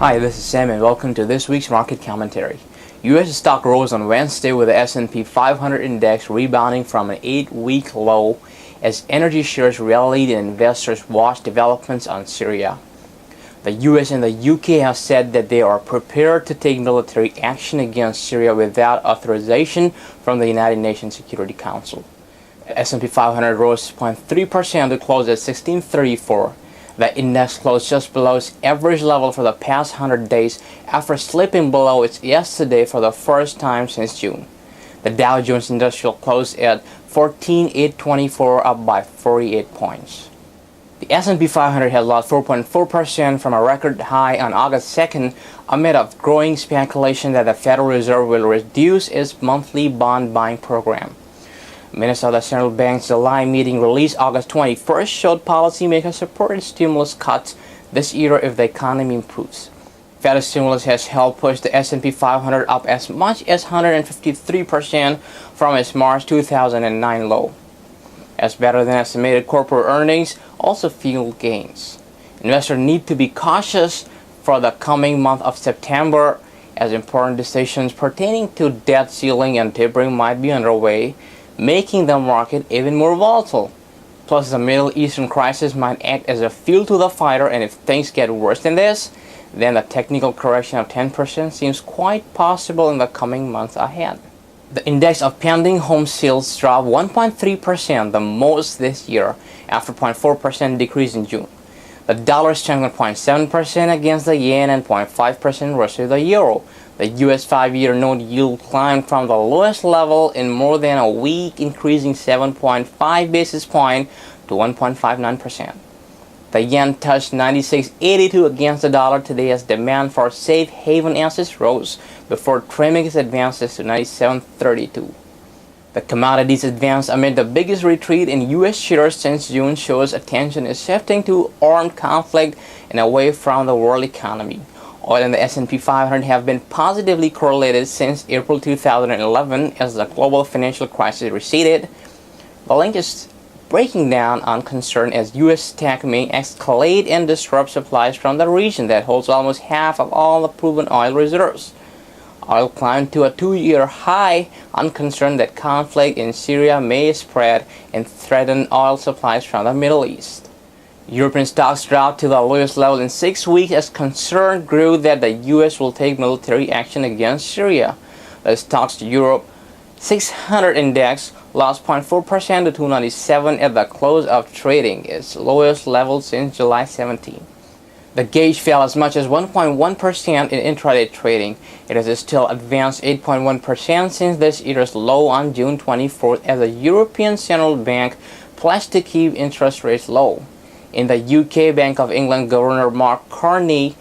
Hi, this is Sam and welcome to this week's market commentary. U.S. stock rose on Wednesday with the S&P 500 index rebounding from an 8-week low as energy shares rallied and investors watched developments on Syria. The U.S. and the U.K. have said that they are prepared to take military action against Syria without authorization from the United Nations Security Council. The S&P 500 rose 0.3% to close at 1634. The index closed just below its average level for the past 100 days after slipping below it yesterday for the first time since June. The Dow Jones Industrial closed at 14,824, up by 48 points. The S&P 500 had lost 4.4% from a record high on August 2nd amid of growing speculation that the Federal Reserve will reduce its monthly bond buying program. Minnesota Central Bank's July meeting released August 21st showed policymakers supported stimulus cuts this year if the economy improves. Fed stimulus has helped push the S&P 500 up as much as 153% from its March 2009 low. As better than estimated corporate earnings also fueled gains. Investors need to be cautious for the coming month of September as important decisions pertaining to debt ceiling and tapering might be underway, making the market even more volatile. Plus, the Middle Eastern crisis might act as a fuel to the fire, and if things get worse than this, then the technical correction of 10% seems quite possible in the coming months ahead. The index of pending home sales dropped 1.3%, the most this year, after 0.4% decrease in June. The dollar strengthened 0.7% against the yen and 0.5% versus the euro. The U.S. 5-year note yield climbed from the lowest level in more than a week, increasing 7.5 basis points to 1.59%. The yen touched 96.82 against the dollar today as demand for safe haven assets rose before trimming its advances to 97.32. The commodities advance amid the biggest retreat in U.S. shares since June shows attention is shifting to armed conflict and away from the world economy. Oil and the S&P 500 have been positively correlated since April 2011 as the global financial crisis receded. The link is breaking down on concern as U.S. tech may escalate and disrupt supplies from the region that holds almost half of all the proven oil reserves. Oil climbed to a 2-year high on concern that conflict in Syria may spread and threaten oil supplies from the Middle East. European stocks dropped to the lowest level in 6 weeks as concern grew that the U.S. will take military action against Syria. The Stocks Europe 600 index lost 0.4% to 297 at the close of trading, its lowest level since July 17. The gauge fell as much as 1.1% in intraday trading. It has still advanced 8.1% since this year's low on June 24th as the European Central Bank pledged to keep interest rates low. In the UK, Bank of England Governor Mark Carney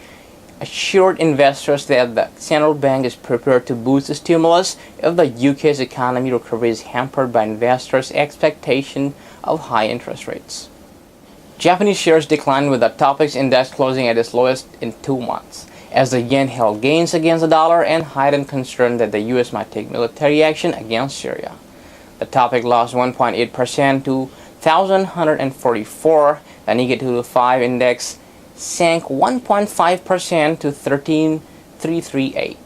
assured investors that the central bank is prepared to boost the stimulus if the UK's economy recovery is hampered by investors' expectation of high interest rates. Japanese shares declined with the Topix index closing at its lowest in 2 months, as the yen held gains against the dollar and heightened concern that the U.S. might take military action against Syria. The Topix lost 1.8% to 1,144. The Nikkei 225 index sank 1.5% to 13,338.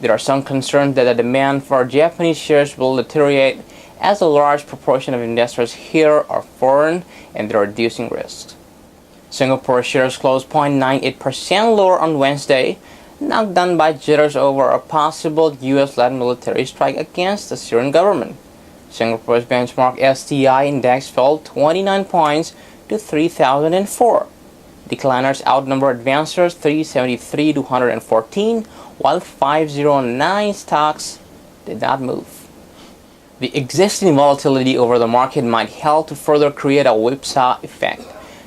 There are some concerns that the demand for Japanese shares will deteriorate as a large proportion of investors here are foreign and they're reducing risks. Singapore shares closed 0.98% lower on Wednesday, knocked down by jitters over a possible U.S.-led military strike against the Syrian government. Singapore's benchmark STI index fell 29 points to 3,004. Decliners outnumber advancers 373 to 114, while 509 stocks did not move. The existing volatility over the market might help to further create a whipsaw effect.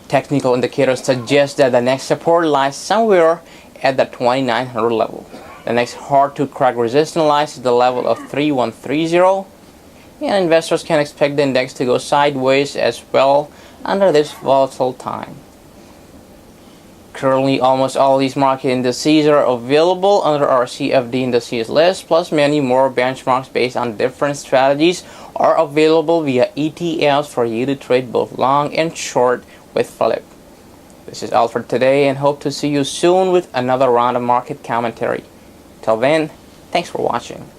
Technical indicators suggest that the next support lies somewhere at the 2,900 level. The next hard-to-crack resistance lies at the level of 3,130, and investors can expect the index to go sideways as well under this volatile time. Currently, almost all these market indices are available under our CFD indices list, plus many more benchmarks based on different strategies are available via ETFs for you to trade both long and short with Phillip. This is all for today, and hope to see you soon with another round of market commentary. Till then, thanks for watching.